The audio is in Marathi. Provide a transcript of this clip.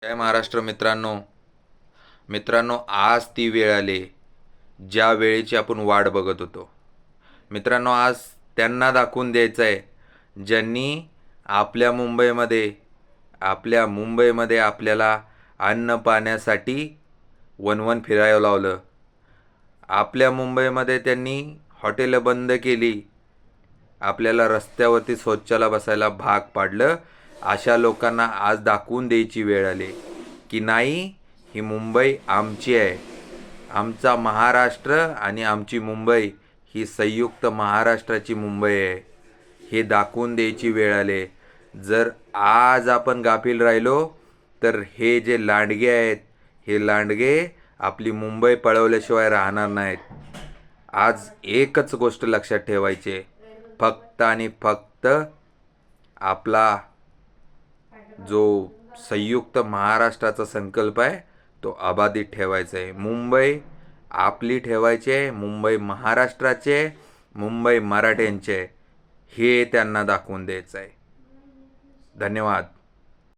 जय महाराष्ट्र मित्रांनो. आज ती वेळ आली ज्या वेळेची आपण वाट बघत होतो. मित्रांनो, आज त्यांना दाखवून द्यायचं आहे ज्यांनी आपल्या मुंबईमध्ये आपल्याला अन्न पाण्यासाठी वनवन फिरायला लावलं. आपल्या मुंबईमध्ये त्यांनी हॉटेलं बंद केली, आपल्याला रस्त्यावरती शौचाला बसायला भाग पाडलं. अशा लोकांना आज दाखवून द्यायची वेळ आली की नाही, ही मुंबई आमची आहे. आमचा महाराष्ट्र आणि आमची मुंबई ही संयुक्त महाराष्ट्राची मुंबई आहे, हे दाखवून द्यायची वेळ आली. जर आज आपण गाफील राहिलो तर हे जे लांडगे आहेत, हे लांडगे आपली मुंबई पळवल्याशिवाय राहणार नाहीत. आज एकच गोष्ट लक्षात ठेवायची, फक्त आणि फक्त आपला जो संयुक्त महाराष्ट्राचा संकल्प आहे तो अबाधित ठेवायचा आहे. मुंबई आपली ठेवायची आहे, मुंबई महाराष्ट्राचे, मुंबई मराठ्यांचे, हे त्यांना दाखवून द्यायचं आहे. धन्यवाद.